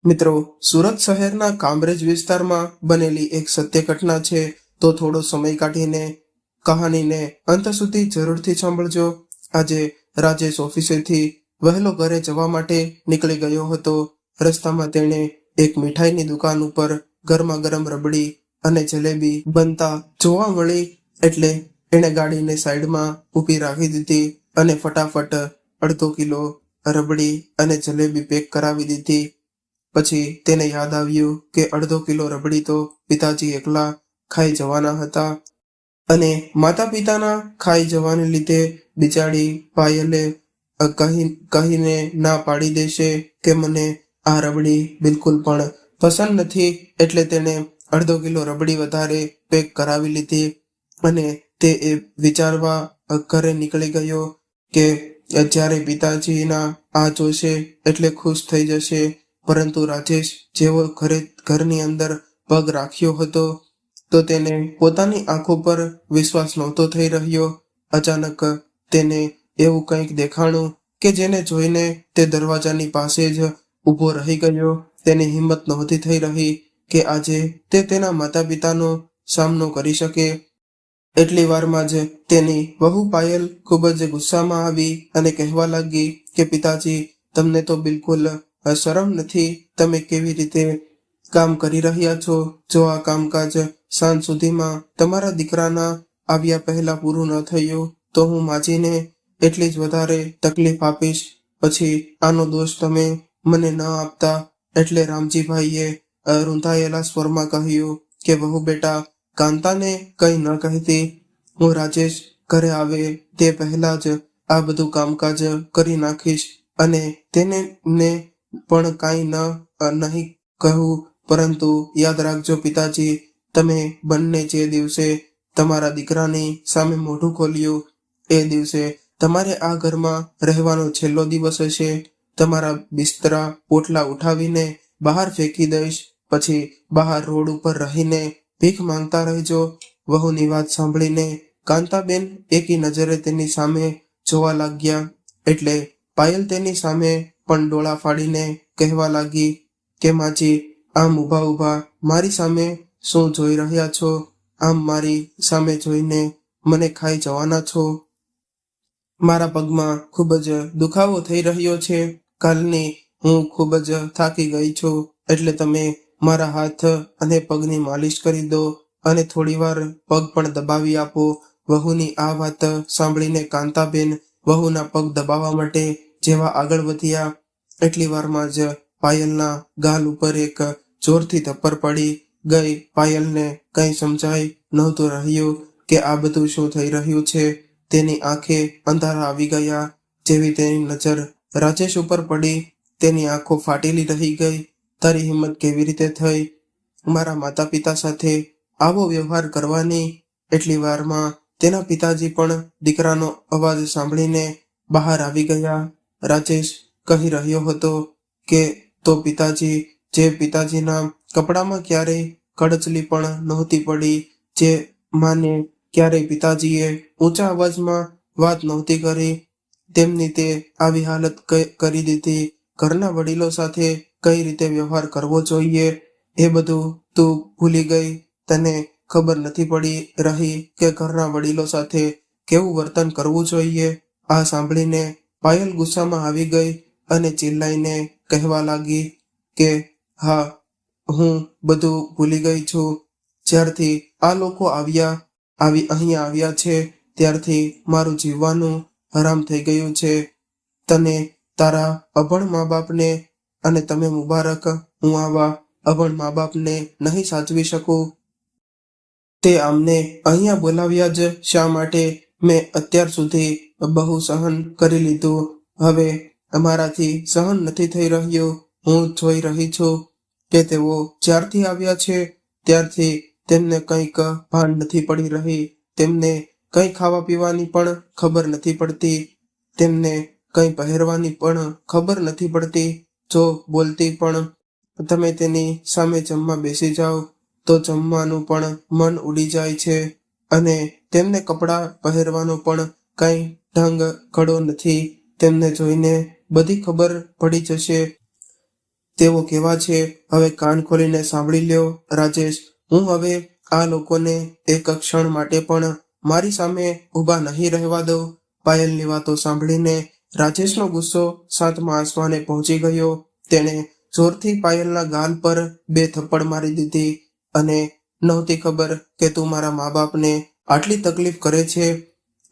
મિત્રો, સુરત શહેરના કામરેજ વિસ્તારમાં બનેલી એક સત્ય ઘટના છે, તો થોડો સમય કાઢીને કહાનીને અંત સુધી જરૂરથી સાંભળજો. આજે રાજેશ ઓફિસેથી વહેલો ઘરે જવા માટે નીકળી ગયો હતો. રસ્તામાં તેણે એક મીઠાઈની દુકાન ઉપર ગરમા ગરમ રબડી અને જલેબી બનતા જોવા મળી, એટલે એણે ગાડીને સાઈડમાં ઊભી રાખી દીધી અને ફટાફટ અડધો કિલો રબડી અને જલેબી પેક કરાવી દીધી. પછી તેને યાદ આવ્યું કે અડધો કિલો રબડી તો પિતાજી એકલા ખાઈ જવાના હતા અને માતા પિતાના ખાઈ જવાને લીધે બિચારી પાયલે કહીને ના પાડી દેશે કે મને આ રબડી બિલકુલ પણ પસંદ નથી, એટલે તેને અડધો કિલો રબડી વધારે પેક કરાવી લીધી અને તે એ વિચારવા ઘરે નીકળી ગયો કે જ્યારે પિતાજીના આ જોશે એટલે ખુશ થઈ જશે. પરંતુ રાજેશ જેવો ઘરની અંદર પગ રાખ્યો હતો તો તેને પોતાની આંખો પર વિશ્વાસ નહોતો થઈ રહ્યો. અચાનક તેને એવું કંઈક દેખાણું કે જેને જોઈને તે દરવાજાની પાસે જ ઊભો રહી ગયો. તેની હિંમત નહોતી થઈ રહી કે આજે તે તેના માતા પિતાનો સામનો કરી શકે. એટલી વારમાં જ તેની વહુ પાયલ ખૂબ જ ગુસ્સામાં આવી અને કહેવા લાગી કે પિતાજી, તમને તો બિલકુલ શરમ નથી. તમે કેવી રીતે કામ કરી રહ્યા છો? જો આ કામકાજ સાંજ સુધીમાં તમારા દીકરાના આવ્યા પહેલા પૂરું ન થયું તો હું માજીને એટલી જ વધારે તકલીફ આપીશ. પછી આનો દોષ તમે મને ન આપતા. એટલે રામજીભાઈએ રૂંધાયેલા સ્વરમાં કહ્યું કે વહુ બેટા, કાંતાને કંઈ ન કહેતી. હું રાજેશ ઘરે આવે તે પહેલા જ આ બધું કામકાજ કરી નાખીશ અને તેને પણ કાંઈ નહીં કહું. પરંતુ યાદ રાખજો પિતાજી, તમે બંને જે દિવસે તમારા દીકરાની સામે મોઢું ખોલ્યું એ દિવસે તમારે આ ઘરમાં રહેવાનો છેલ્લો દિવસ હશે. તમારા બિસ્તરા પોટલા ઉઠાવીને બહાર ફેંકી દઈશ. પછી બહાર રોડ ઉપર રહીને ભીખ માંગતા રહેજો. વહુની વાત સાંભળીને કાંતાબેન એકી નજરે તેની સામે જોવા લાગ્યા, એટલે પાયલ તેની સામે પણ ડોળા ફાડીને કહેવા લાગી કે માજી, આમ ઊભા ઊભા મારી સામે શું જોઈ રહ્યા છો? આમ મારી સામે જોઈને મને ખાઈ જવાના છો? મારા પગમાં ખૂબ જ દુખાવો થઈ રહ્યો છે. કાલની હું ખૂબ જ થાકી ગઈ છું, એટલે તમે મારા હાથ અને પગની માલિશ કરી દો અને થોડીવાર પગ પણ દબાવી આપો. વહુની આ વાત સાંભળીને કાંતાબેન વહુના પગ દબાવવા માટે જેવા આગળ વધ્યા, એટલી વારમાં જ પાયલના ગાલ ઉપર એક જોરથી થપ્પડ પડી ગઈ. પાયલને કંઈ સમજાય નહોતું રહ્યું કે આ બધું શું થઈ રહ્યું છે. તેની આંખે અંધારા આવી ગયા. જેવી તેની નજર રાજેશ ઉપર પડી, તેની આંખો ફાટેલી રહી ગઈ. તારી હિંમત કેવી રીતે થઈ મારા માતા પિતા સાથે આવો વ્યવહાર કરવાની? એટલી વારમાં તેના પિતાજી પણ દીકરાનો અવાજ સાંભળીને બહાર આવી ગયા. રાજેશ કહી રહ્યો હતો કે તો પિતાજી, જે પિતાજીના કપડામાં ક્યારેય કડચલી પણ નહોતી પડી, જે માને ક્યારેય પિતાજીએ ઊંચા અવાજમાં વાત નહોતી કરી, તેમની તે આવી હાલત કરી દીધી. ઘરના વડીલો સાથે કઈ રીતે વ્યવહાર કરવો જોઈએ એ બધું તું ભૂલી ગઈ. તને ખબર નથી પડી રહી કે ઘરના વડીલો સાથે કેવું વર્તન કરવું જોઈએ? આ સાંભળીને પાયલ ગુસ્સામાં આવી ગઈ અને ચિલ્લાઈને કહેવા લાગી કે હા, હું બધું ભૂલી ગઈ છું. જ્યારથી આ લોકો અહીંયા આવ્યા છે ત્યારથી મારું જીવવાનું હરામ થઈ ગયું છે. તને તારા અભણ મા બાપને અને તમે મુબારક. હું આવા અભણ મા બાપને નહીં સાચવી શકું. તે આમને અહીંયા બોલાવ્યા જ શા માટે? મેં અત્યાર સુધી બહુ સહન કરી લીધું, હવે અમારાથી સહન નથી થઈ રહ્યું. હું જોઈ રહી છું કે તેઓ જ્યારથી આવ્યા છે ત્યારથી તેમને કંઈક ભાન નથી પડી રહી. તેમને કંઈ ખાવા પીવાની પણ ખબર નથી પડતી. તેમને કંઈ પહેરવાની પણ ખબર નથી પડતી. જો બોલતી પણ તમે તેની સામે જમવા બેસી જાઓ તો જમવાનું પણ મન ઉડી જાય છે અને તેમને કપડાં પહેરવાનો પણ કંઈ ઢંગ ખડો નથી. તેમને જોઈને બધી ખબર પડી જશે. તેઓ કેવા છે હવે કાન ખોલીને સાંભળી લ્યો રાજેશ. હું હવે આ લોકોને એક ક્ષણ માટે પણ મારી સામે ઊભા નહીં રહેવા દઉં. પાયલની વાતો સાંભળીને રાજેશનો ગુસ્સો સાતમા આસમાને પહોંચી ગયો. તેણે જોરથી પાયલના ગાલ પર 2 થપ્પડ મારી દીધી. અને નહોતી ખબર કે તું મારા મા બાપને આટલી તકલીફ કરે છે.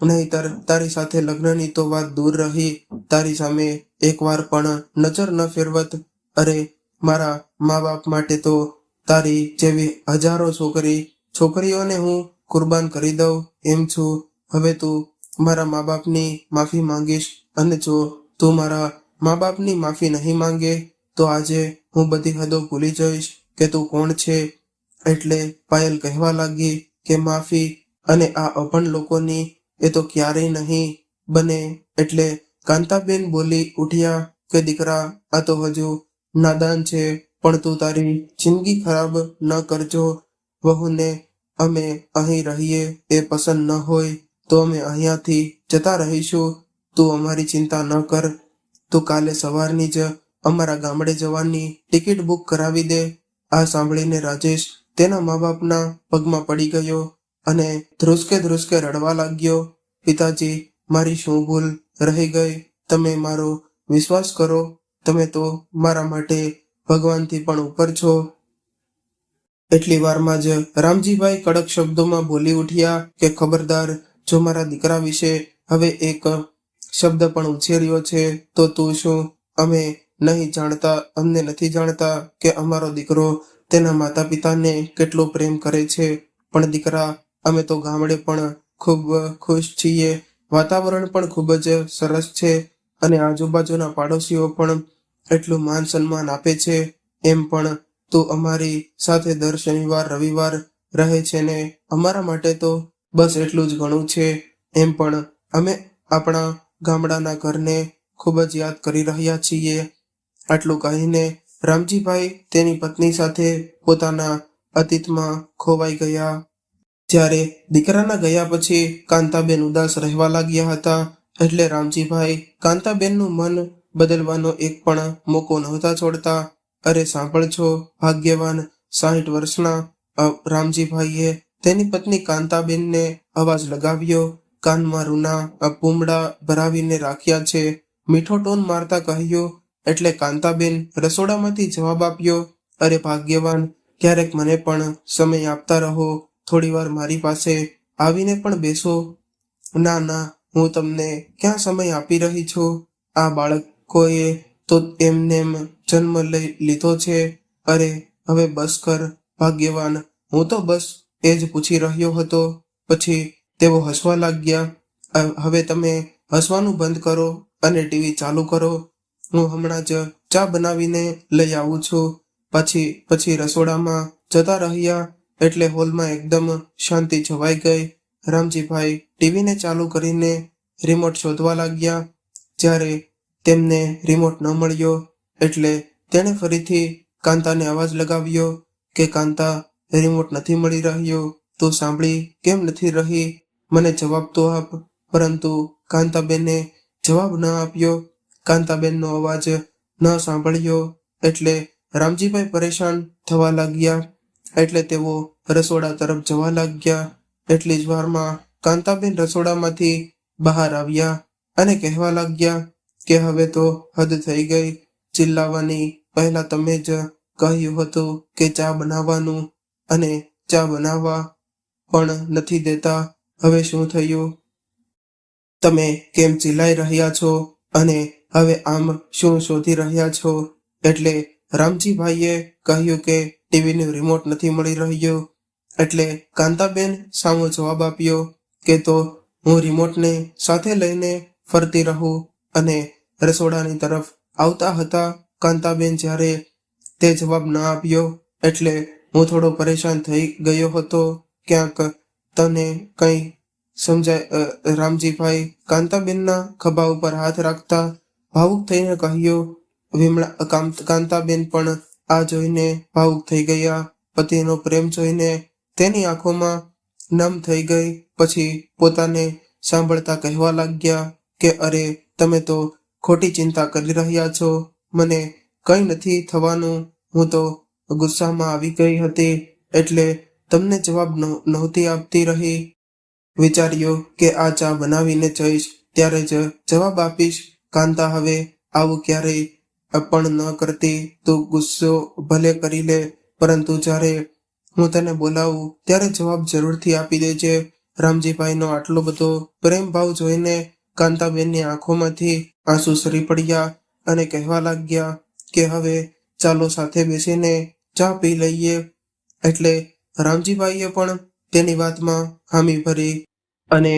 નહીતર તારી સાથે લગ્નની તો વાત દૂર રહી, તારી સામે એકવાર પણ નજર ન ફેરવત. અરે મારા મા બાપ માટે તો તારી જેવી હજારો છોકરીઓને હું કુરબાન કરી દઉં એમ છું. હવે તું મારા મા બાપની માફી માંગીશ, અને જો તું મારા મા બાપની માફી નહીં માંગે તો આજે હું બધી હદો ભૂલી જઈશ કે તું કોણ છે. એટલે પાયલ કહેવા લાગી કે માફી અને આ અભણ લોકોની એ તો ક્યારેય નહીં બને. એટલે કાંતાબેન બોલી ઉઠ્યા કે દીકરા, આ તો હજુ નાદાન છે, પણ તું તારી જિંદગી ખરાબ ન કરજો. વહુને અમે અહીં રહીએ એ પસંદ ન હોય તો અમે અહીંયાથી જતા રહીશું. તું અમારી ચિંતા ન કર. તું કાલે સવારની જ અમારા ગામડે જવાની ટિકિટ બુક કરાવી દે. આ સાંભળીને રાજેશ તેના મા બાપના પગમાં પડી ગયો અને ધ્રુસકે રડવા લાગ્યો. પિતાજી, મારી શું ભૂલ રહી ગઈ? તમે મારો વિશ્વાસ કરો. તમે તો મારા માટે ભગવાનથી પણ ઉપર છો. એટલી વારમાં જ રામજીભાઈ કડક શબ્દોમાં બોલી ઉઠ્યા કે ખબરદાર, જો મારા દીકરા વિશે હવે એક શબ્દ પણ ઉછેર્યો છે તો તું શું? અમને નથી જાણતા કે અમારો દીકરો તેના માતા પિતાને કેટલો પ્રેમ કરે છે. પણ દીકરા, અમે તો ગામડે પણ ખૂબ ખુશ છીએ. વાતાવરણ પણ ખૂબ જ સરસ છે અને આજુબાજુના પાડોશીઓ પણ એટલું માન સન્માન આપે છે. એમ પણ તું અમારી સાથે દર શનિવાર રવિવાર રહે છે ને અમારા માટે તો બસ એટલું જ ઘણું છે. એમ પણ અમે આપણા ગામડાના ઘરને ખૂબ જ યાદ કરી રહ્યા છીએ. આટલું કહીને રામજીભાઈ તેની પત્ની સાથે પોતાના અતીતમાં ખોવાઈ ગયા. જ્યારે દીકરાના ગયા પછી કાંતાબેન ઉદાસ રહેવા લાગ્યા હતા. એટલે રામજીભાઈ કાંતાબેનનું મન બદલવાનો એક પણ મોકો નહોતા છોડતા. અરે સાંભળ છો ભાગ્યવાન, 60 વર્ષના રામજીભાઈએ તેની પત્ની કાંતાબેનને અવાજ લગાવ્યો. કાનમાં રૂના પૂમડા ભરાવીને રાખ્યા છે. મીઠો ટોન મારતા કહ્યું. એટલે કાંતાબેન રસોડામાંથી જવાબ આપ્યો, અરે ભાગ્યવાન, ક્યારેક મને પણ સમય આપતા રહો. થોડીવાર મારી પાસે આવીને પણ બેસો. ના, હું તમને ક્યાં સમય આપી રહી છું? આ બાળકોએ તો એમનેમ જન્મ લીધો છે. અરે હવે બસ કર ભાગ્યવાન, હું તો બસ એ જ પૂછી રહ્યો હતો. પછી તેઓ હસવા લાગ્યા. હવે તમે હસવાનું બંધ કરો અને ટીવી ચાલુ કરો. હું હમણાં જ ચા બનાવીને લઈ આવું છું. પછી રસોડામાં જતા રહ્યા. એટલે હોલમાં એકદમ શાંતિ છવાઈ ગઈ. રામજીભાઈ ટીવીને ચાલુ કરીને રિમોટ શોધવા લાગ્યા. જ્યારે તેમને રિમોટ ન મળ્યો એટલે તેણે ફરીથી કાંતાને અવાજ લગાવ્યો કે કાંતા, રિમોટ નથી મળી રહ્યો. તું સાંભળી કેમ નથી રહી? મને જવાબ તો આપ. પરંતુ કાંતાબેને જવાબ ન આપ્યો. કાંતાબેનનો અવાજ ન સાંભળ્યો એટલે રામજીભાઈ પરેશાન થવા લાગ્યા. એટલે તેઓ રસોડા તરફ જવા લાગ્યા. એટલી જ વારમાં કાંતાબેન રસોડામાંથી બહાર આવ્યા અને કહેવા લાગ્યા કે હવે તો હદ થઈ ગઈ. ચિલ્લાવાની પહેલા તમે જ કહ્યું હતું કે ચા બનાવવાનું, અને ચા બનાવવા પણ નથી દેતા. હવે શું થયું? તમે કેમ ચિલ્લાઈ રહ્યા છો અને હવે આમ શું શોધી રહ્યા છો? એટલે રામજીભાઈએ કહ્યું કે ટીવીનું રિમોટ નથી મળી રહ્યું. એટલે કાંતાબેન સામો જવાબ આપ્યો કે તો હું રિમોટને સાથે લઈને ફરતી રહું. અને રસોડાની તરફ આવતા હતા કાંતાબેન જ્યારે તે જવાબ ન આપ્યો એટલે હું થોડો પરેશાન થઈ ગયો હતો. ક્યાંક તને કંઈ સમજાય? રામજીભાઈ કાંતાબેનના ખભા ઉપર હાથ રાખતા ભાવુક થઈને કહ્યું. કાંતાબેન પણ આ જોઈને ભાવુક થઈ ગયા. પતિનો પ્રેમ જોઈને તેની આંખોમાં નમ થઈ ગઈ. પછી પોતાને સાંભળતા કહેવા લાગ્યા કે અરે તમે તો ખોટી ચિંતા કરી રહ્યા છો. મને કંઈ નથી થવાનું. હું તો ગુસ્સામાં આવી ગઈ હતી એટલે તમને જવાબ નહોતી આપતી રહી. વિચાર્યો કે આ ચા બનાવીને જઈશ ત્યારે જ જવાબ આપીશ. કાંતા, હવે આવું ક્યારેય પણ ન કરતી. તું ગુસ્સો ભલે કરી લે, પરંતુ જ્યારે હું તને બોલાવું ત્યારે જવાબ જરૂરથી આપી દેજે. રામજીભાઈનો આટલો બધો પ્રેમ ભાવ જોઈને કાંતાબેનની આંખોમાંથી આંસુ સરી પડ્યા અને કહેવા લાગ્યા કે હવે ચાલો સાથે બેસીને ચા પી લઈએ. એટલે રામજીભાઈએ પણ તેની વાતમાં હામી ભરી અને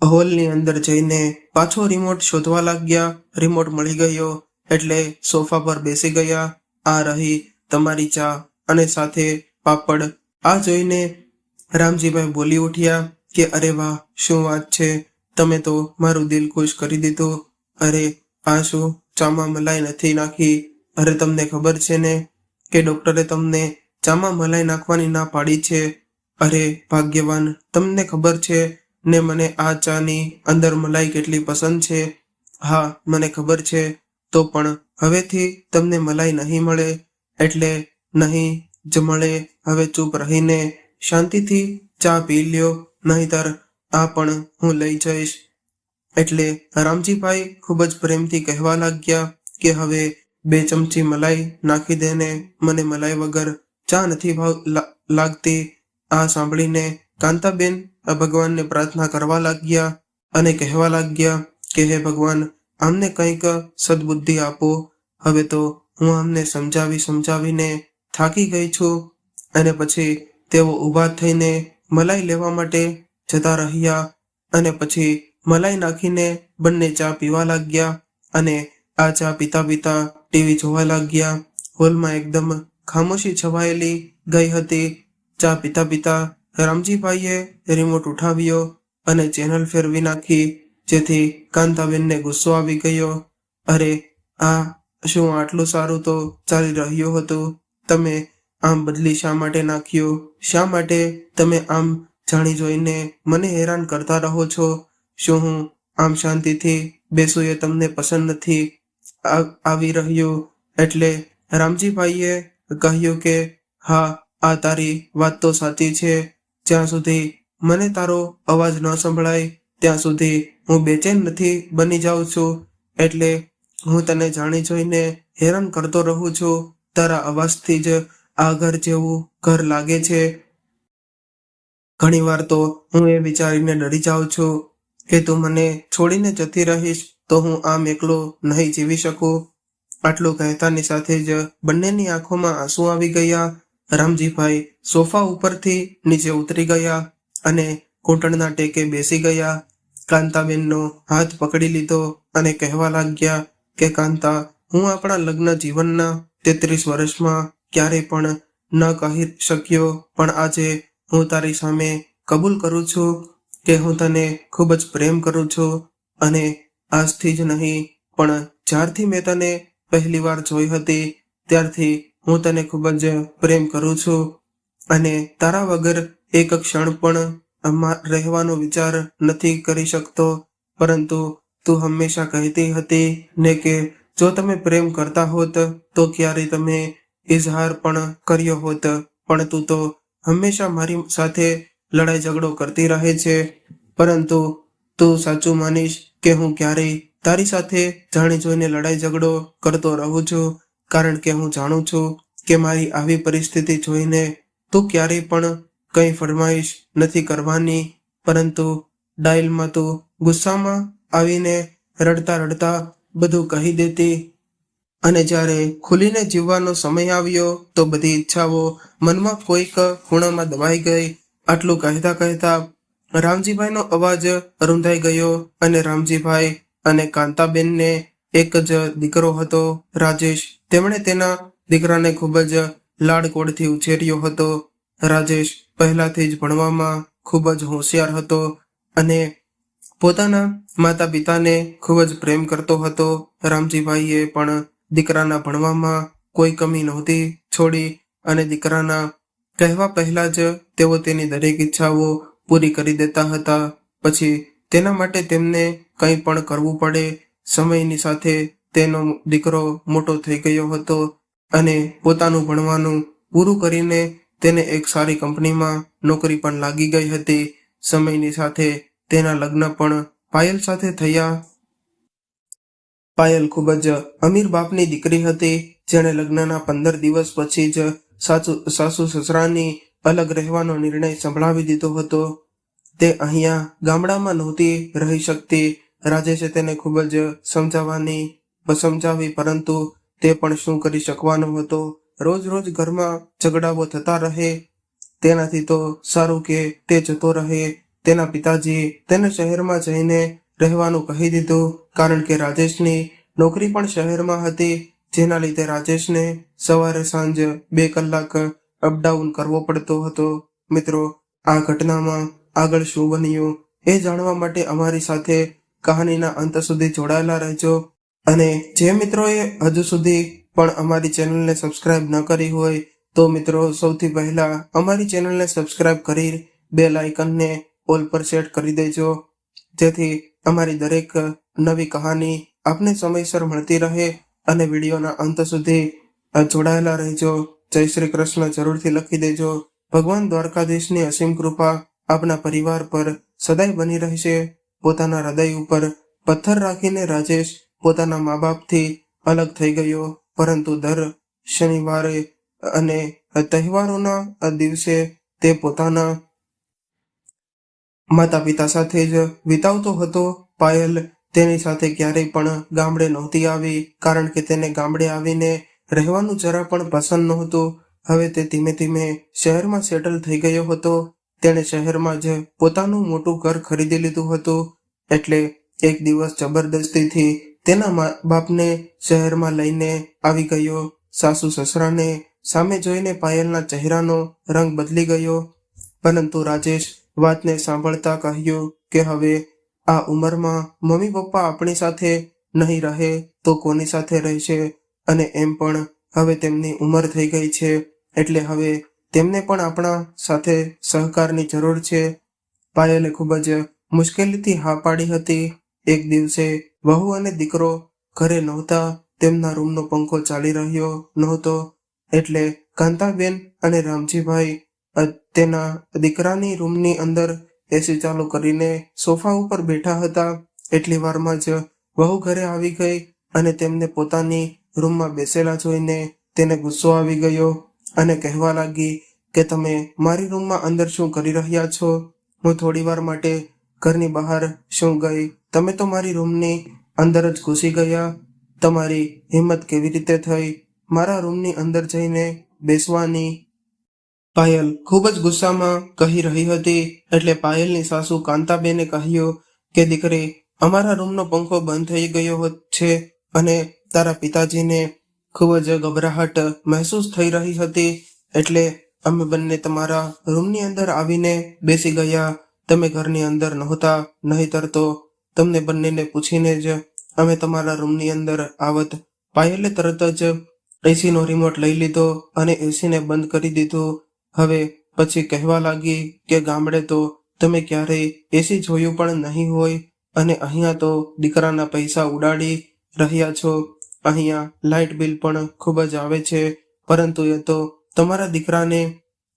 હોલની અંદર જઈને પાછો રિમોટ શોધવા લાગ્યા. રિમોટ મળી ગયો એટલે સોફા પર બેસી ગયા. આ રહી તમારી ચા અને સાથે પાપડ. આ જોઈને રામજીભાઈ બોલી ઉઠ્યા કે અરે વાહ, શું વાત છે, તમે તો મારું દિલ ખુશ કરી દીધું. અરે આ શું, ચામાં મલાઈ નથી નાખી? અરે તમને ખબર છે ને કે ડોક્ટરે તમને ચામાં મલાઈ નાખવાની ના પાડી છે. અરે ભાગ્યવાન, તમને ખબર છે ને મને આ ચાની અંદર મલાઈ કેટલી પસંદ છે. હા મને ખબર છે, તો પણ હવેથી તમને મલાઈ નહીં મળે એટલે નહીં જ મળે. હવે ચૂપ રહીને શાંતિથી ચા પી લ્યો, નહીતર આ પણ હું લઈ જઈશ. એટલે રામજીભાઈ ખૂબ જ પ્રેમથી કહેવા લાગ્યા કે હવે 2 ચમચી મલાઈ નાખી દે ને, મને મલાઈ વગર ચા નથી લાગતી. આ સાંભળીને કાંતાબેન ભગવાનને પ્રાર્થના કરવા લાગ્યા અને કહેવા લાગ્યા કે હે ભગવાન, આમને કંઈક સદબુદ્ધિ આપો. હવે તો હું આમને સમજાવીને થાકી ગઈ છું. અને પછી તેઓ ઊભા થઈને મલાઈ લેવા માટે જતા રહ્યા અને પછી મલાઈ નાખીને બંને ચા પીવા લાગ્યા અને આ ચા પીતા પીતા ટીવી જોવા લાગ્યા. હોલમાં એકદમ ખામોશી છવાયેલી ગઈ હતી. ચા પીતા પીતા રામજીભાઈએ રિમોટ ઉઠાવ્યો અને ચેનલ ફેરવી નાખી, જેથી કાંતાબેનને ગુસ્સો આવી ગયો. અરે આ શું, આટલું સારું તો ચાલી રહ્યું હતું, તમે આમ બદલી શા માટે નાખ્યું? શા માટે તમે આમ જાણી જોઈને મને હેરાન કરતા રહો છો? શું હું આમ શાંતિથી બેસું એ તમને પસંદ નથી આવી રહ્યું? એટલે રામજીભાઈએ કહ્યું કે હા, આ તારી વાત તો સાચી છે. જ્યાં સુધી મને તારો અવાજ ન સંભળાય ત્યાં સુધી હું બેચેન નથી બની જાઉં છું. એટલે હું તને જાણી જોઈને હેરાન કરતો રહું છું. તારા અવાજથી જ આ ઘર જેવું ઘર લાગે છે. ઘણીવાર તો હું એ વિચારીને ડરી જાઉં છું કે તું મને છોડીને જતી રહીશ તો હું આમ એકલો નહીં જીવી શકું. આટલું કહેતાની સાથે જ બંનેની આંખોમાં આંસુ આવી ગયા. રામજીભાઈ સોફા ઉપરથી નીચે ઉતરી ગયા અને ઘૂંટણના ટેકે બેસી ગયા. કાંતાબેનનો હાથ પકડી લીધો અને કહેવા લાગ્યા કે કાંતા, હું આપણા લગ્ન જીવનના 33 વર્ષમાં ક્યારેય પણ ન કહી શક્યો, પણ આજે હું તારી સામે કબૂલ કરું છું કે હું તને ખૂબ જ પ્રેમ કરું છું. અને આજથી જ નહીં, પણ જ્યારથી મેં તને પહેલી વાર જોઈ હતી ત્યારથી હું તને ખૂબ જ પ્રેમ કરું છું અને તારા વગર એક ક્ષણ પણ રહેવાનો વિચાર નથી કરી શકતો. પરંતુ તું હંમેશા કહેતી હતી ને કે જો તમે પ્રેમ કરતા હોત તો ક્યારેય તમે ઇઝહાર પણ કર્યો હોત, પણ તું તો હંમેશા મારી સાથે લડાઈ ઝઘડો કરતી રહે છે. પરંતુ તું સાચું માનીશ કે હું ક્યારેય તારી સાથે જાણી જોઈને લડાઈ ઝઘડો કરતો રહું છું, કારણ કે હું જાણું છું કે મારી આવી પરિસ્થિતિ જોઈને તું ક્યારેય પણ કંઈ ફરમાઈશ નથી કરવાની, પરંતુ ડાયલમાં તું ગુસ્સામાં આવીને રડતા રડતા બધું કહી દેતી. અને જ્યારે ખુલીને જીવવાનો સમય આવ્યો તો બધી ઈચ્છાઓ મનમાં કોઈક ખૂણામાં દબાઈ ગઈ. આટલું કહેતા કહેતા રામજીભાઈનો અવાજ રૂંધાઈ ગયો અને રામજીભાઈ અને કાંતાબેનને એક જ દીકરો હતો, રાજેશ. તેમણે તેના દીકરાને ખૂબ જ લાડકોડથી ઉછેર્યો હતો. રાજેશ પહેલાથી જ ભણવામાં ખૂબ જ હોશિયાર હતો અને પોતાના માતા પિતાને ખૂબ જ પ્રેમ કરતો હતો. રામજીભાઈએ પણ દીકરાના ભણવામાં કોઈ કમી નહોતી છોડી અને દીકરાના કહેવા પહેલા જ તેઓ તેની દરેક ઈચ્છાઓ પૂરી કરી દેતા હતા. પછી તેના માટે તેમને કંઈ પણ કરવું પડે, સમયની સાથે તેનો દીકરો મોટો થઈ ગયો હતો અને પોતાનું ભણવાનું પૂરું કરીને તેને એક સારી કંપનીમાં નોકરી પણ લાગી ગઈ હતી. સમયની સાથે તેના લગ્ન પણ પાયલ સાથે થયા. પાયલ ખૂબ જ અમીર બાપની દીકરી હતી, જેણે લગ્નના 15 દિવસ પછી જ સાસુ સસરાની અલગ રહેવાનો નિર્ણય સંભળાવી દીધો હતો. તે અહીંયા ગામડામાં નહોતી રહી શકતી. રાજેશે તેને ખૂબ જ સમજાવી, પરંતુ તે પણ શું કરી શકવાનો હતો. રોજ રોજ ઘરમાં ઝઘડાઓ થતા રહે. તેનાથી તો સારું કે તે જતો રહે. તેના પિતાજી તેને શહેરમાં જઈને રહેવાનું કહી દીધું, કારણ કે રાજેશની નોકરી પણ શહેરમાં હતી, જેના લીધે રાજેશને સવારે સાંજ 2 કલાક અપડાઉન કરવો પડતો હતો. મિત્રો, આ ઘટનામાં આગળ શું બન્યું એ જાણવા માટે અમારી સાથે કહાનીના અંત સુધી જોડાયેલા રહેજો. અને જે મિત્રોએ હજુ સુધી પણ અમારી ચેનલને સબસ્ક્રાઇબ ન કરી હોય તો મિત્રો, સૌથી પહેલા અમારી ચેનલને સબસ્ક્રાઇબ કરી બેલ આઇકનને ઓલ પર સેટ કરી દેજો, જેથી અમારી દરેક નવી કહાની આપને સમયસર મળતી રહે. અને વિડીયોના અંત સુધી જોડાયેલા રહેજો. જય શ્રી કૃષ્ણ જરૂરથી લખી દેજો. ભગવાન દ્વારકાધીશની અસીમ કૃપા આપના પરિવાર પર સદાય બની રહેશે. પોતાના હૃદય ઉપર પથ્થર રાખીને રાજેશ પોતાના મા બાપથી અલગ થઈ ગયો, પરંતુ દર શનિવારે અને તહેવારોના દિવસે તે પોતાના માતા પિતા સાથે જ વિતાવતો હતો. પાયલ તેની સાથે ક્યારેય પણ ગામડે નહોતી આવી, કારણ કે તેને ગામડે આવીને રહેવાનું જરા પણ પસંદ નહોતું. હવે તે ધીમે ધીમે શહેરમાં સેટલ થઈ ગયો હતો. તેણે શહેરમાં જ પોતાનું મોટું ઘર ખરીદી લીધું હતું. એટલે એક દિવસ જબરદસ્તીથી તેના મા બાપને શહેરમાં લઈને આવી ગયો. સાસુ સસરાને સામે જોઈને પાયલના ચહેરાનો રંગ બદલી ગયો, પરંતુ રાજેશ વાતને સાંભળતા કહ્યું કે હવે આ ઉંમરમાં મમ્મી પપ્પા આપણી સાથે નહીં રહે તો કોની સાથે રહેશે, અને એમ પણ હવે તેમની ઉંમર થઈ ગઈ છે, એટલે હવે તેમને પણ આપણા સાથે સહકારની જરૂર છે. પાયલે ખૂબ જ મુશ્કેલીથી હા પાડી હતી. એક દિવસે વહુ અને દીકરો ઘરે નહોતા. તેમના રૂમનો પંખો ચાલી રહ્યો નહોતો, એટલે કાંતાબેન અને રામજીભાઈ તેના દીકરાની રૂમની અંદર એસી ચાલુ કરીને સોફા ઉપર બેઠા હતા. એટલી વારમાં જ વહુ ઘરે આવી ગઈ અને તેમને પોતાની રૂમમાં બેસેલા જોઈને તેને ગુસ્સો આવી ગયો અને કહેવા લાગી કે તમે મારી રૂમમાં અંદર શું કરી રહ્યા છો? હું થોડી વાર માટે ઘરની બહાર શું ગઈ, તમે તો મારી રૂમની અંદર જ ઘૂસી ગયા. તમારી હિંમત કેવી રીતે થઈ મારા રૂમની અંદર જઈને બેસવાની? પાયલ ખૂબ જ ગુસ્સામાં કહી રહી હતી. એટલે પાયલની સાસુ કાંતાબેને કહ્યું કે દીકરી, અમારા રૂમનો પંખો બંધ થઈ ગયો છે અને તારા પિતાજીને ખૂબ જ ગભરાહટ મહેસૂસ થઈ રહી હતી, એટલે અમે બંને તમારા રૂમની અંદર આવીને બેસી ગયા. તમે ઘરની અંદર નહોતા, નહીંતર તો તમને બંનેને પૂછીને જ અમે તમારા રૂમની અંદર આવત. પાયલે તરત જ એસીનો રિમોટ લઈ લીધો અને એસીને બંધ કરી દીધું. હવે પછી કહેવા લાગી કે ગામડે તો તમે ક્યારેય એસી જોયું પણ નહીં હોય, અને અહીંયા તો દીકરાના પૈસા ઉડાડી રહ્યા છો. અહીંયા લાઇટ બિલ પણ ખૂબ જ આવે છે, પરંતુ એ તો તમારા દીકરાને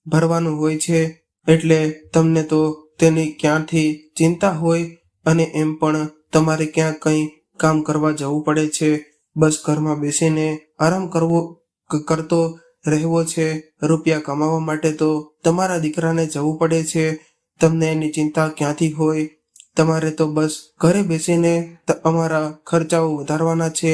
ભરવાનું હોય છે, એટલે તમને તો તેની ક્યાંથી ચિંતા હોય, અને એમ પણ તમારે ક્યાંક કંઈ કામ કરવા જવું પડે છે. બસ ઘરમાં બેસીને આરામ કરતો રહેવો છે. રૂપિયા કમાવા માટે તો તમારા દીકરાને જવું પડે છે. તમને એની ચિંતા ક્યાંથી હોય? તમારે તો બસ ઘરે બેસીને અમારા ખર્ચાઓ વધારવાના છે.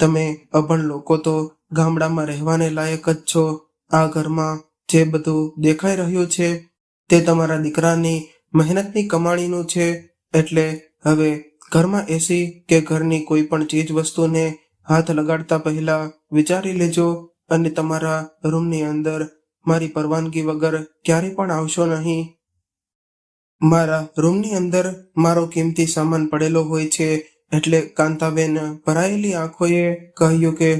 તમે અભણ લોકો તો ગામડામાં રહેવાને લાયક જ છો. આ ઘરમાં જે બધું દેખાઈ રહ્યું છે તે તમારા દીકરાની મહેનતની કમાણીનું છે. એટલે હવે ઘરમાં એસી કે ઘરની કોઈ પણ ચીજ વસ્તુને હાથ લગાડતા પહેલા વિચારી લેજો, અને તમારા રૂમની અંદર મારી પરવાનગી વગર ક્યારેય પણ આવશો નહીં. મારા રૂમની અંદર મારો કિંમતી સામાન પડેલો હોય છે. એટલે કાંતાબેન ભરાયેલી આંખોએ કહ્યું કે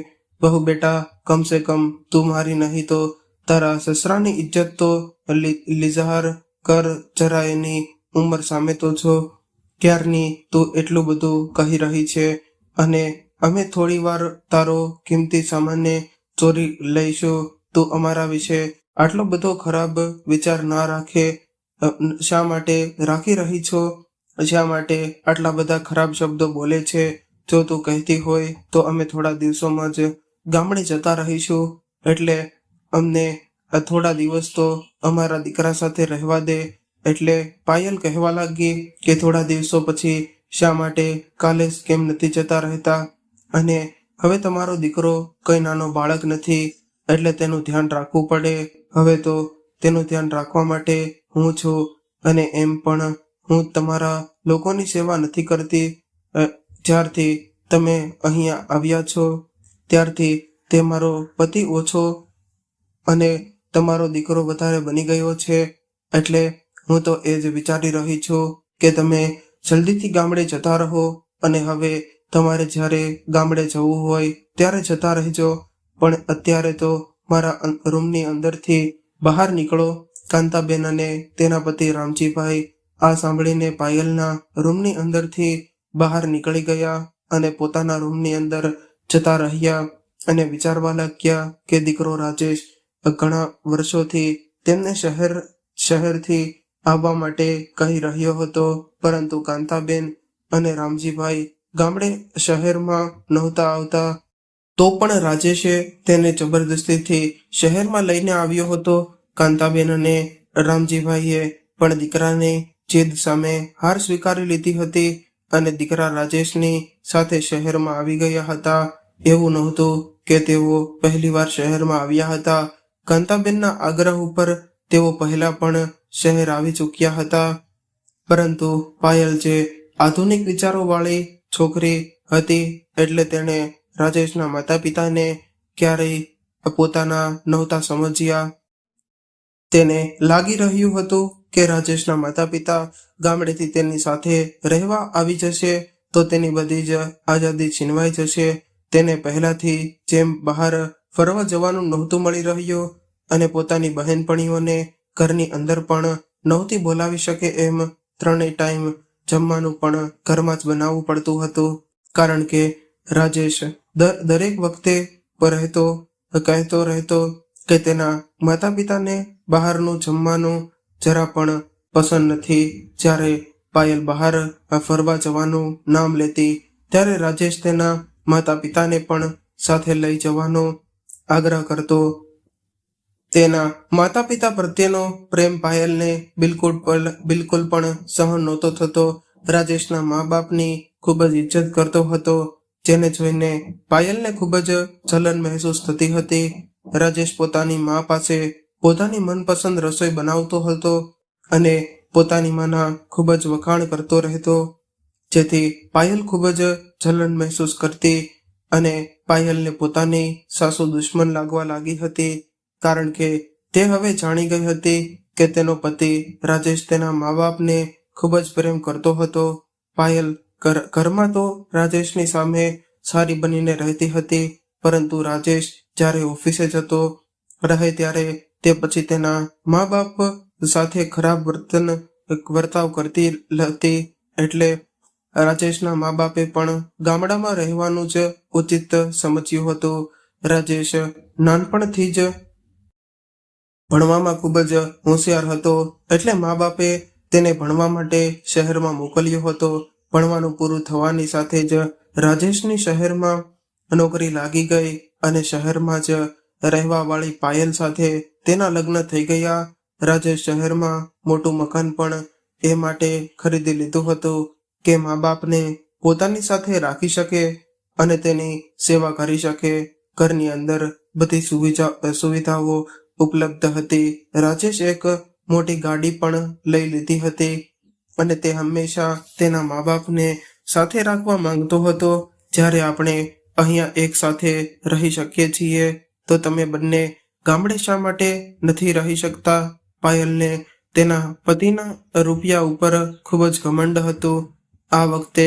બહુ બેટા, કમસે કમ તું મારી નહીં તો તારા સસરાની ઇજ્જત તો લીઝહાર કર. જરા એની ઉંમર સામે તો છો. ક્યારની તું એટલું બધું કહી રહી છે, અને અમે થોડી વાર તારો કિંમતી સામાનને ચોરી લઈશું. તું અમારા વિશે આટલો બધો ખરાબ વિચાર ના રાખે. શા માટે રાખી રહી છો? શા માટે આટલા બધા ખરાબ શબ્દો બોલે છે? જો તું કહેતી હોય તો અમે થોડા દિવસોમાં જ ગામડે જતા રહીશું. એટલે અમને થોડા દિવસ તો અમારા દીકરા સાથે રહેવા દે. એટલે પાયલ કહેવા લાગી કે થોડા દિવસો પછી શા માટે કાલે જ કેમ નથી જતા રહેતા? અને હવે તમારો દીકરો કઈ નાનો બાળક નથી, એટલે તેનું ધ્યાન રાખવું પડે. હવે તો તેનું ધ્યાન રાખવા માટે હું છું. અને એમ પણ હું તમારા લોકોની સેવા નથી કરતી. જ્યારથી તમે અહીંયા આવ્યા છો ત્યારથી તે મારો પતિ ઓછો અને તમારો દીકરો વધારે બની ગયો છે. એટલે હું તો એ જ વિચારી રહી છું કે તમે જલ્દીથી ગામડે જતા રહો. અને હવે તમારે જ્યારે ગામડે જવું હોય ત્યારે જતા રહેજો. પણ અત્યારે તો મારા રૂમની અંદરથી બહાર નીકળો. કાંતાબેન અને તેના પતિ રામજીભાઈ આ સાંભળીને પાયલના રૂમની અંદરથી બહાર નીકળી ગયા અને પોતાના રૂમની અંદર જતા રહ્યા અને વિચારવા લાગ્યા કે દીકરો રાજેશ ઘણા વર્ષોથી તેમને શહેરથી આવવા માટે કહી રહ્યો હતો, પરંતુ કાંતાબેન અને રામજીભાઈ ગામડે શહેરમાં નહોતા આવતા. તો પણ રાજેશે તેને જબરદસ્તીથી શહેરમાં લઈને આવ્યો હતો. કાંતાબેન અને રામજીભાઈએ પણ દીકરાની જીદ સામે હાર સ્વીકારી લીધી હતી અને દીકરા રાજેશની સાથે શહેરમાં આવી ગયા હતા. એવું નહોતું કે તેઓ પહેલીવાર શહેરમાં આવ્યા હતા. કાંતાબેનના આગ્રહ ઉપર તેઓ પહેલા પણ શહેર આવી ચૂક્યા હતા. પરંતુ પાયલ જે આધુનિક વિચારોવાળી છોકરી હતી, એટલે તેણે રાજેશના માતા પિતાને ક્યારેય પોતાના નહોતા સમજ્યા. તેને લાગી રહ્યું હતું કે રાજેશના માતા પિતા ગામડેથી તેની સાથે રહેવા આવી જશે તો તેની બધી જ આઝાદી છીનવાઈ જશે. તેને પહેલાથી જેમ બહાર ફરવા જવાનું નહોતું મળી રહ્યું અને પોતાની બહેનપણીઓને ઘરની અંદર પણ નહોતી બોલાવી શકે એમ ત્રણેય ટાઈમ જમવાનું પણ ઘરમાં જ બનાવવું પડતું હતું. કારણ કે રાજેશ દરેક વખતે કહેતો રહેતો કે તેના માતા પિતાને બહારનું જમવાનું જરા પણ પસંદ નથી. જ્યારે પાયલ બહાર ફરવા જવાનું નામ લેતી ત્યારે રાજેશ તેના માતા પિતાને પણ સાથે લઈ જવાનો આગ્રહ કરતો. તેના માતા પિતા પ્રત્યેનો પ્રેમ પાયલને બિલકુલ પણ સહન નહોતો થતો. રાજેશના મા બાપની ખૂબ જ ઇજ્જત કરતો હતો, જેને જોઈને પાયલને ખૂબ જ જલન મહેસૂસ થતી હતી. રાજેશ પોતાની મા પાસે પોતાની મનપસંદ રસોઈ બનાવતો હતો અને પોતાની માના ખૂબ જ વખાણ કરતો રહેતો, જેથી પાયલ ખૂબ જ જલન મહેસૂસ કરતી અને પાયલને પોતાની સાસુ દુશ્મન લાગવા લાગી હતી. કારણ કે તે હવે જાણી ગઈ હતી કે તેનો પતિ રાજેશ તેના મા બાપને ખૂબ જ પ્રેમ કરતો હતો. પાયલ ઘરમાં તો રાજેશની સામે સારી બનીને રહેતી હતી, પરંતુ રાજેશ જ્યારે ઓફિસે જતો રહે ત્યારે તે પછી તેના મા બાપ સાથે ખરાબ વર્તાવ કરતી હતી. એટલે રાજેશના મા બાપે પણ ગામડામાં રહેવાનું જ ઉચિત સમજ્યું હતું. રાજેશ નાનપણથી જ ભણવામાં ખૂબ જ હોશિયાર હતો, એટલે મા બાપે તેને ભણવા માટે શહેરમાં મોકલ્યો હતો. ભણવાનું પૂરું થવાની સાથે જ રાજેશની શહેરમાં નોકરી લાગી ગઈ અને શહેરમાં જ રહેવાવાળી પાયલ સાથે તેના લગ્ન થઈ ગયા. રાજેશ શહેરમાં મોટું મકાન પણ એ માટે ખરીદી લીધું હતું કે મા બાપને પોતાની સાથે રાખી શકે અને તેની સેવા કરી શકે. ઘરની અંદર બધી સુવિધાઓ ઉપલબ્ધ હતી. રાજેશ એક મોટી ગાડી પણ લઈ લીધી હતી અને તે હંમેશા તેના મા બાપને સાથે રાખવા માંગતો હતો. જ્યારે આપણે અહીંયા એક સાથે રહી શકીએ છીએ તો તમે બંને ગામડે શા માટે નથી રહી શકતા? પાયલને તેના પતિના રૂપિયા ઉપર ખૂબ જ ઘમંડ હતું. આ વખતે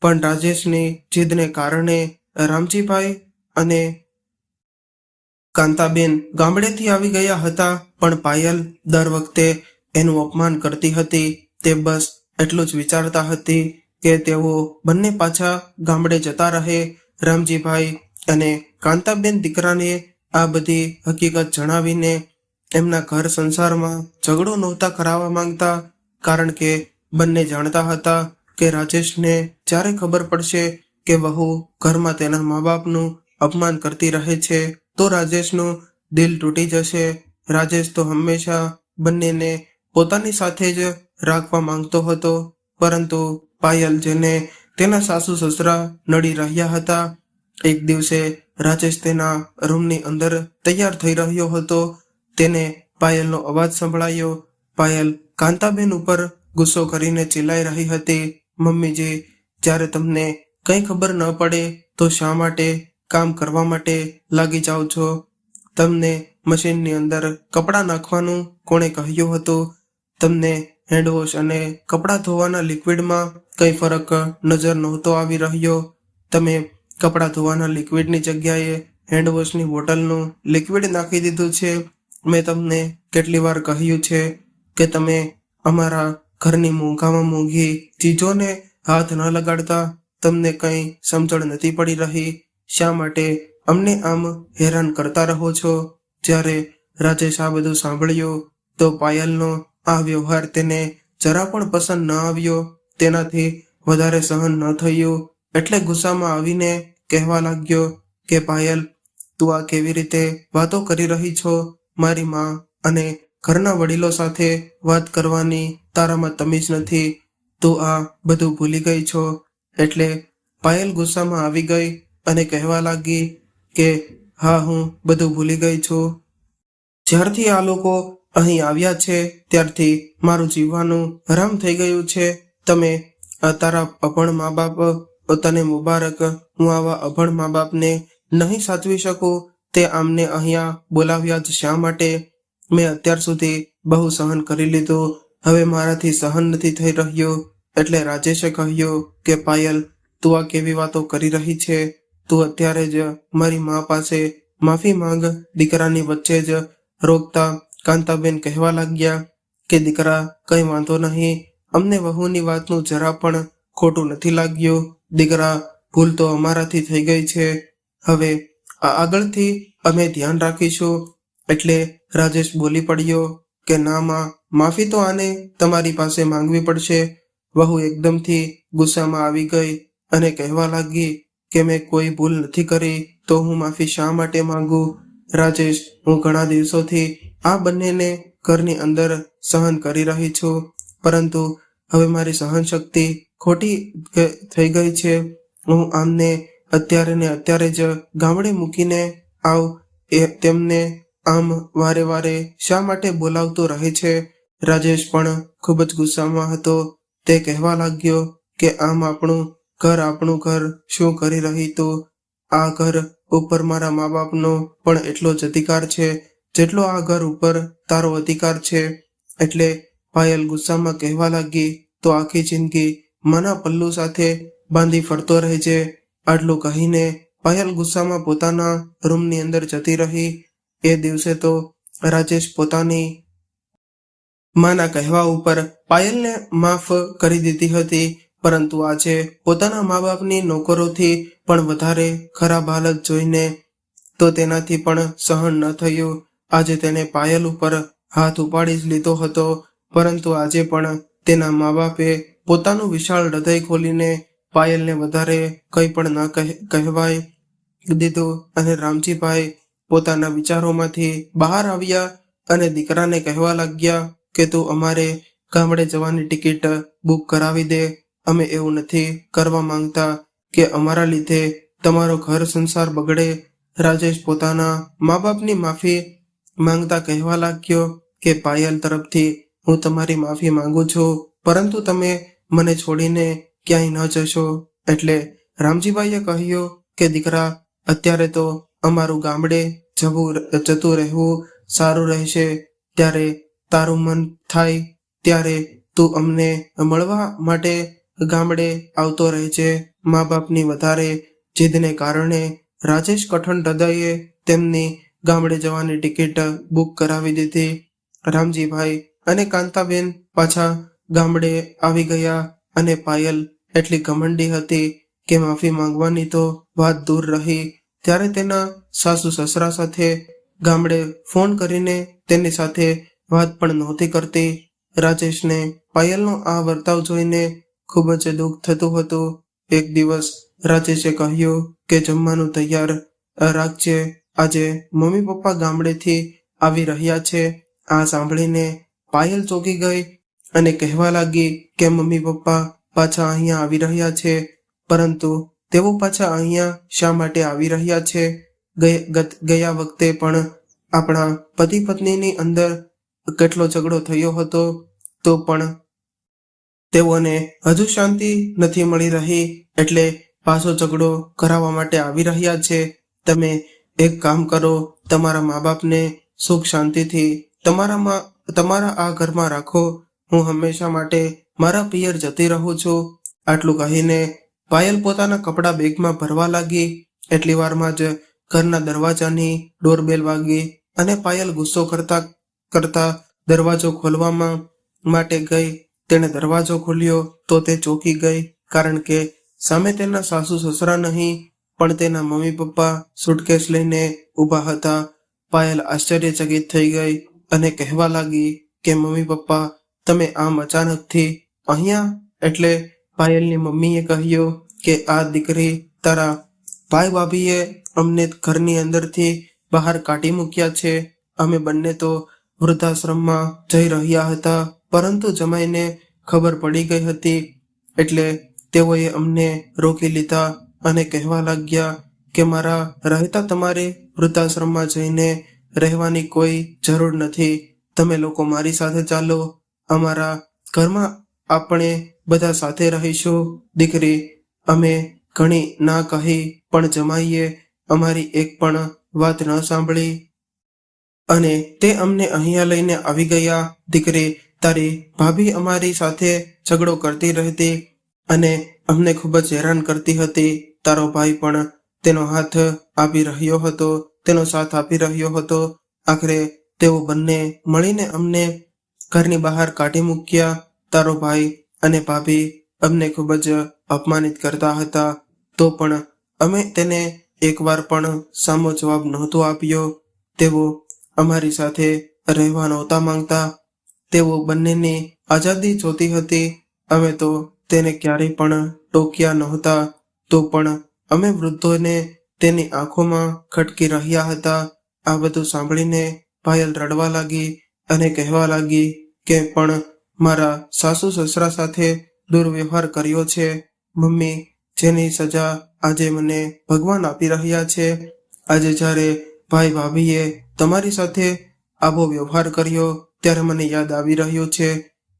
પણ રાજેશની જીદને કારણે રામજીભાઈ અને કાંતાબેન ગામડેથી આવી ગયા હતા, પણ પાયલ દર વખતે એનું અપમાન કરતી હતી. તે બસ એટલું જ વિચારતા હતી કે તેઓ બંને પાછા ગામડે જતા રહે રામજીભાઈ અને કાંતાબેન દીકરાને આ બધી હકીકત જણાવીને એમના ઘર સંસારમાં ઝઘડો નહોતા કરાવવા માંગતા, કારણ કે બંને જાણતા હતા કે રાજેશને જ્યારે ખબર પડશે કે વહુ ઘરમાં તેના મા બાપનું અપમાન કરતી રહે છે તો રાજેશનું દિલ તૂટી જશે. રાજેશ તો હંમેશા બંનેને પોતાની સાથે જ રાખવા માંગતો હતો, પરંતુ પાયલ, જેને તેના સાસુ સસરા નડી રહ્યા હતા, એક દિવસે રાજેશ તેના રૂમની અંદર તૈયાર થઈ રહ્યો હતો. તેને પાયલનો અવાજ સંભળાયો. પાયલ કાંતાબેન ઉપર ગુસ્સો કરીને ચિલ્લાઈ રહી હતી, મમ્મીજી, જ્યારે તમને કંઈ ખબર ન પડે તો શા માટે કામ કરવા માટે લાગી જાઓ છો? તમને મશીનની અંદર કપડાં નાખવાનું કોણે કહ્યું હતું? તમને હેન્ડવોશ અને કપડાં ધોવાના લિક્વિડમાં કંઈ ફરક નજર નહોતો આવી રહ્યો? તમે કપડાં ધોવાના લિક્વિડની જગ્યાએ હેન્ડવોશની બોટલનું લિક્વિડ નાખી દીધું છે. મેં તમને કેટલી વાર કહ્યું છે કે તમે અમારા ઘરની મોંઘામાં મોંઘી ચીજોને હાથ ન લગાડતા. તમને કંઈ સમજણ નથી પડી રહી. શા માટે અમને આમ હેરાન કરતા રહો છો? જ્યારે રાજેશ આ બધું સાંભળ્યું તો પાયલનો આ વ્યવહાર તેને જરા પણ પસંદ ન આવ્યો. તેનાથી વધારે સહન ન થયું, એટલે ગુસ્સામાં આવીને કહેવા લાગ્યો કે પાયલ, તું આ કેવી રીતે વાતો કરી રહી છો? મારી માં અને ઘરના વડીલો સાથે વાત કરવાની તારામાં તમીજ નથી. તું આ બધું ભૂલી ગઈ છો? એટલે પાયલ ગુસ્સામાં આવી ગઈ અને કહેવા લાગી કે હા, હું બધું ભૂલી ગઈ છું. જ્યારથી આ લોકો અહીં આવ્યા છે ત્યારથી મારું જીવવાનું હરામ થઈ ગયું છે. તમે તારા અભણ મા બાપ, તને મુબારક, હું આવા અભણ મા બાપને નહીં સાચવી શકું. તે આમને અહીંયા બોલાવ્યા જ શા માટે? મેં અત્યાર સુધી બહુ સહન કરી લીધું, હવે મારાથી સહન નથી થઈ રહ્યું. એટલે રાજેશે કહ્યું કે પાયલ, તું આ કેવી વાતો કરી રહી છે? તું અત્યારે જ મારી મા પાસે માફી માંગ. દીકરાની વચ્ચે જ રોકતા કાંતાબેન કહેવા લાગ્યા કે દીકરા, કંઈ વાંધો નહીં, અમને વહુની વાતનું જરા પણ ખોટું નથી લાગ્યું. દીકરા, ભૂલ તો અમારાથી થઈ ગઈ છે, હવે આગળથી અમે ધ્યાન રાખીશું. એટલે રાજેશ બોલી પડ્યો કે ના માં, માફી તો આને તમારી પાસે માંગવી પડશે. વહુ એકદમથી ગુસ્સામાં આવી ગઈ અને કહેવા લાગી કે મેં કોઈ ભૂલ નથી કરી તો હું માફી શા માટે માંગુ? રાજેશ, હું ઘણા દિવસોથી આ બંનેને ઘરની અંદર સહન કરી રહી છું, પરંતુ હવે મારી સહન શક્તિ ખોટી થઈ ગઈ છે. હું આમને અત્યારે ને અત્યારે જ ગામડે મૂકીને આવ. તેમને આમ વારે વારે શા માટે બોલાવતો રહે છે? રાજેશ પણ ખૂબ જ ગુસ્સામાં હતો. તે કહેવા લાગ્યો કે આમ આપણું ઘર શું કરી રહી તું? આ ઘર ઉપર મારા મા બાપનો પણ એટલો જ અધિકાર છે જેટલો આ ઘર ઉપર તારો અધિકાર છે. એટલે પાયલ ગુસ્સામાં કહેવા લાગી, તો આખી જિંદગી માના પલ્લુ સાથે બાંધી ફરતો રહેજે. આટલું કહીને પાયલ ગુસ્સામાં પોતાના રૂમની અંદર જતી રહી. એ દિવસે તો રાજેશ પોતાની માના કહેવા ઉપર પાયલને માફ કરી દીધી હતી, પરંતુ આજે પોતાના મા બાપની નોકરોથી પણ વધારે ખરાબ હાલત જોઈને તો તેનાથી પણ સહન ન થયું. આજે તેને પાયલ ઉપર હાથ ઉપાડી જ લીધો હતો, પરંતુ આજે પણ તેના મા બાપે પોતાનું વિશાળ હૃદય ખોલીને પાયલને વધારે કંઈ પણ ન કહેવાય દીધું. અને રામજીભાઈ પોતાના વિચારોમાંથી બહાર આવ્યા અને દીકરાને કહેવા લાગ્યા કે તું અમારે ગામડે જવાની ટિકિટ બુક કરાવી દે. અમે એવું નથી કરવા માંગતા કે અમારા લીધે તમારો ઘર સંસાર બગડે. રાજેશ પોતાના મા બાપની માફી માંગતા કહેવા લાગ્યો કે પાયલ તરફથી હું તમારી માફી માંગુ છું, પરંતુ તમે મને છોડીને ક્યાંય ન જશો. એટલે રામજીભાઈએ કહ્યું કે દીકરા, અત્યારે તો અમારું ગામડે જતું રહેવું સારું રહેશે. ત્યારે તારું મન થાય ત્યારે તું અમને મળવા માટે ગામડે આવતો રહેજે. મા બાપની વધારે જીદને કારણે રાજેશ કઠણ હૃદયે તેમની ગામડે જવાની ટિકિટ બુક કરાવી દીધી. રામજીભાઈ અને કાંતાબેન પાછા ગામડે આવી ગયા અને પાયલ એટલી ઘમંડી હતી કે માફી માંગવાની તો વાત દૂર રહી ત્યારે તેના સાસુ સસરા સાથે ગામડે ફોન કરીને તેની સાથે વાત પણ નહોતી કરતી. રાજેશને પાયલનો આ વર્તાવ જોઈને ખૂબ જ દુઃખ થતું હતું. એક દિવસ રાજેશે કહ્યું કે જમવાનું તૈયાર રાખજે, આજે મમ્મી પપ્પા ગામડેથી આવી રહ્યા છે. આ સાંભળીને પાયલ ચોંકી ગઈ અને કહેવા લાગી કે મમ્મી પપ્પા પાછા અહીંયા આવી રહ્યા છે, પરંતુ તેઓ પાછા અહીંયા શા માટે આવી રહ્યા છે? ગયા વખતે પણ આપણા પતિ પત્નીની અંદર કેટલો ઝઘડો થયો હતો, તો પણ તેઓને હજુ શાંતિ નથી મળી રહી, એટલે પાછો ઝઘડો કરાવવા માટે આવી રહ્યા છે. તમે એક કામ કરો, તમારા મા બાપને સુખ શાંતિથી તમારા આ ઘરમાં રાખો. હું હંમેશા માટે મારા પિયર જતી રહું છું. આટલું કહીને પાયલ પોતાના કપડાં બેગમાં ભરવા લાગી. એટલી વારમાં જ ઘરના દરવાજાની ડોરબેલ વાગી અને પાયલ ગુસ્સો કરતા દરવાજો ખોલવામાં માટે ગઈ. તેણે દરવાજો ખોલ્યો તો તે ચોંકી ગઈ, કારણ કે સામે તેના સાસુ સસરા નહીં પણ તેના મમ્મી પપ્પા સુટકેસ લઈને ઊભા હતા. પાયલ આશ્ચર્યચકિત થઈ ગઈ અને કહેવા લાગી કે મમ્મી પપ્પા, તમે આમ અચાનકથી અહીંયા? એટલે પાયલની મમ્મીએ કહ્યું કે આ દીકરી, તારા ભાઈ ભાભીએ અમને ઘરની અંદરથી બહાર કાઢી મૂક્યા છે. અમે બંને તો વૃદ્ધાશ્રમમાં જઈ રહ્યા હતા, પરંતુ જમાઈને ખબર પડી ગઈ હતી, એટલે તેઓએ અમને રોકી લીધા અને કહેવા લાગ્યા કે મારા રહેતા તમારે વૃદ્ધાશ્રમમાં જઈને રહેવાની કોઈ જરૂર નથી. તમે લોકો મારી સાથે ચાલો, અમારા ઘરમાં આપણે બધા સાથે રહીશું. દીકરી, અમે ઘણી ના કહી પણ જમાઈએ અમારી એક પણ વાત ન સાંભળી અને તે અમને અહીંયા લઈને આવી ગયા. દીકરી, તારી ભાભી અમારી સાથે ઝઘડો કરતી રહેતી અને અમને ખૂબ જ હેરાન કરતી હતી. તારો ભાઈ પણ તેનો સાથ આપી રહ્યો હતો. આખરે તેઓ બંને મળીને અમને ઘરની બહાર કાઢી મૂક્યા. તારો ભાઈ અને ભાભી અમને ખૂબ જ અપમાનિત કરતા હતા, તો પણ અમે તેને એકવાર પણ સામો જવાબ નહોતો આપ્યો. તેઓ અમારી સાથે રહેવા નહોતા માંગતા. તેઓ બંનેની આઝાદી જોતી હતી. અમે તો તેને ક્યારેય પણ ટોક્યા નહોતા, તો પણ અમે વૃદ્ધોને તેની આંખોમાં ખટકી રહ્યા હતા. આ બધું સાંભળીને પાયલ રડવા લાગી અને કહેવા લાગી કે પણ મારા સાસુ સસરા સાથે દુર્વ્યવહાર કર્યો છે. મમ્મી, જેની સજા આજે મને ભગવાન આપી રહ્યા છે. આજે જ્યારે ભાઈ ભાભીએ તમારી સાથે આવો વ્યવહાર કર્યો, ત્યારે મને યાદ આવી રહ્યું છે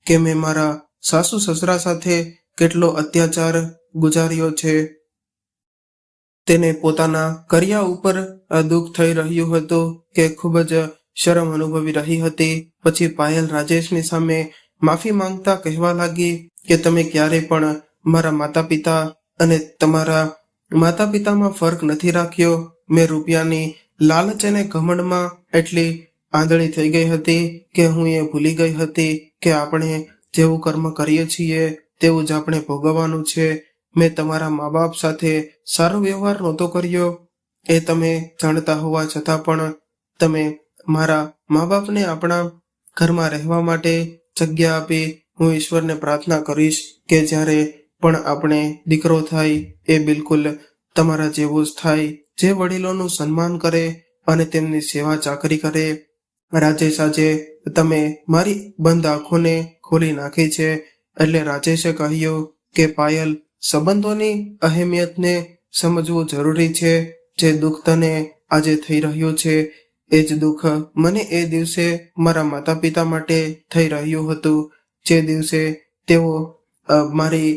કે મેં મારા સાસુ સસરા સાથે કેટલો અત્યાચાર ગુજાર્યો છે. તેને પોતાના કર્યા ઉપર દુઃખ થઈ રહ્યું હતું કે ખૂબ જ શરમ અનુભવી રહી હતી. પછી પાયલ રાજેશની સામે માફી માંગતા કહેવા લાગી કે તમે ક્યારેય પણ મારા માતા પિતા અને તમારા માતા પિતામાં ફરક નથી રાખ્યો. મેં રૂપિયાની લાલચ અને ઘમંડમાં એટલી આંધળી થઈ ગઈ હતી કે હું એ ભૂલી ગઈ હતી કે આપણે જેવું કર્મ કરીએ છીએ તેવું જ આપણે ભોગવવાનું છે. મેં તમારા મા બાપ સાથે સારો વ્યવહાર નહોતો કર્યો, એ તમે જાણતા હોવા છતાં પણ તમે મારા મા બાપને આપણા ઘરમાં રહેવા માટે જગ્યા આપી. હું ઈશ્વરને પ્રાર્થના કરીશ કે જ્યારે પણ આપણે દીકરો થાય એ બિલકુલ તમારા જેવો જ થાય, જે વડીલોનું સન્માન કરે અને તેમની સેવા ચાકરી કરે. રાજેશ, આજે તમે મારી બંધ આંખોને ખોલી નાખી છે. એટલે રાજેશે કહ્યું કે પાયલ, સંબંધોની અહેમિયતને સમજવું જરૂરી છે. જે દુઃખ તને આજે થઈ રહ્યું છે એ જ દુઃખ મને એ દિવસે મારા માતા પિતા માટે થઈ રહ્યું હતું, જે દિવસે તેઓ મારી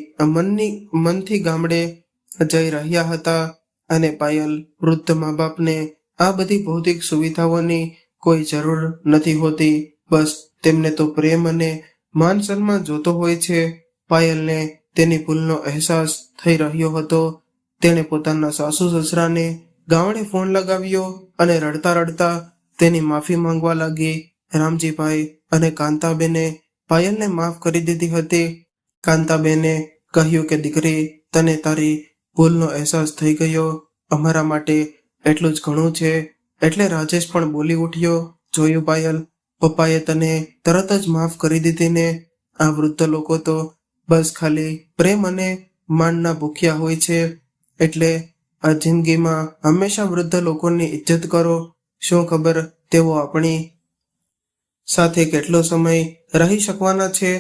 મનથી ગામડે જઈ રહ્યા હતા. અને પાયલ, વૃદ્ધ મા બાપને આ બધી ભૌતિક સુવિધાઓની કોઈ જરૂર નથી હોતી, બસ તેમને તો પ્રેમ અને માન સન્માન જોતો હોય છે. પાયલને તેની ભૂલનો અહેસાસ થઈ રહ્યો હતો. તેણે પોતાના સાસુ સસરાને ગામડે ફોન લગાવ્યો અને રડતા રડતા તેની માફી માંગવા લાગી. રામજીભાઈ અને કાંતાબેને પાયલને માફ કરી દીધી હતી. કાંતાબેને કહ્યું કે દીકરી, તને તારી ભૂલનો અહેસાસ થઈ ગયો. અમારા માટે એટલું જ ઘણું છે. એટલે રાજેશ પણ બોલી ઉઠ્યો, જોયું પાયલ, પપ્પાએ તને તરત જ માફ કરી દીધી ને? આ વૃદ્ધ લોકો તો બસ ખાલી પ્રેમ અને માનના ભૂખ્યા હોય છે. એટલે આ જિંદગીમાં હંમેશા વૃદ્ધ લોકોની ઇજ્જત કરો. શું ખબર તેઓ આપણી સાથે કેટલો સમય રહી શકવાના છે.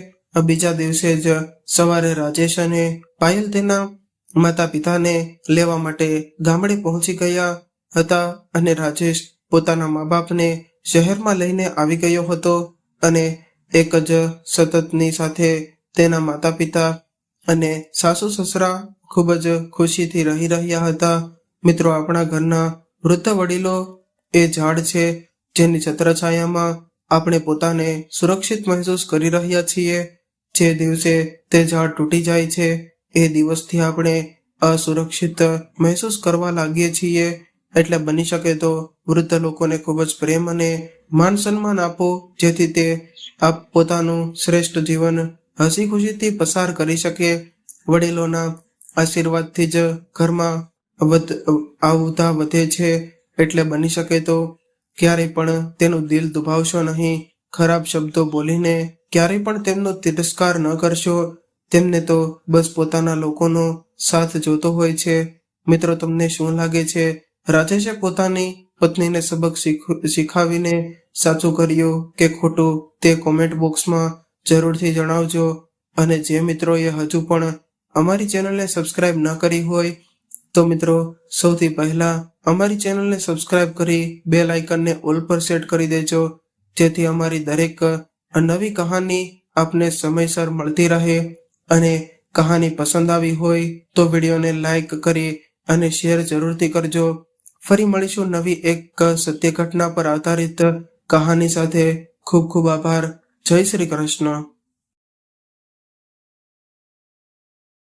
બીજા દિવસે જ સવારે રાજેશ અને પાયલ તેના માતા પિતાને લેવા માટે ગામડે પહોંચી ગયા હતા અને રાજેશ પોતાના મા બાપને શહેરમાં લઈને આવી ગયો હતો અને એક જ સતતની સાથે તેના માતા પિતા અને સાસુ સસરા ખૂબ જ ખુશીથી રહી રહ્યા હતા. મિત્રો, આપણા ઘરના વૃદ્ધ વડીલો એ ઝાડ છે જેની છત્રછાયામાં આપણે પોતાને સુરક્ષિત મહેસૂસ કરી રહ્યા છીએ. જે દિવસે તે ઝાડ તૂટી જાય છે એ દિવસથી આપણે અસુરક્ષિત મહેસૂસ કરવા લાગીએ છીએ. એટલે બની શકે તો વૃદ્ધ લોકોને ખૂબ જ પ્રેમ અને માન સન્માન આપો, જેથી તે પોતાનું શ્રેષ્ઠ જીવન હસી ખુશીથી પસાર કરી શકે. વડીલોના આશીર્વાદથી જ ઘરમાં આવતા વધે છે. એટલે બની શકે તો ક્યારેય પણ તેનું દિલ દુભાવશો નહીં. ખરાબ શબ્દો બોલીને ક્યારેય પણ તેમનો તિરસ્કાર ન કરશો. તેમને તો બસ પોતાના લોકોનો સાથ જોતો હોય છે. મિત્રો, તમને શું લાગે છે, રાજેશે પોતાની પત્નીને સબક શીખાવીને સાચું કર્યું કે ખોટું? તે કોમેન્ટ બોક્સમાં જરૂરથી જણાવજો. અને જે મિત્રોએ હજુ પણ અમારી ચેનલને સબસ્ક્રાઇબ ન કરી હોય તો મિત્રો, સૌથી પહેલા અમારી ચેનલને સબસ્ક્રાઇબ કરી બેલ આઇકનને ઓલ પર સેટ કરી દેજો, જેથી અમારી દરેક નવી કહાની આપને સમયસર મળતી રહે. અને કહાની પસંદ આવી હોય તો વિડીયોને લાઈક કરી અને શેર જરૂરથી કરજો. ફરી મળીશું નવી એક સત્ય ઘટના પર આધારિત કહાની સાથે. ખૂબ ખૂબ આભાર. જય શ્રી કૃષ્ણ.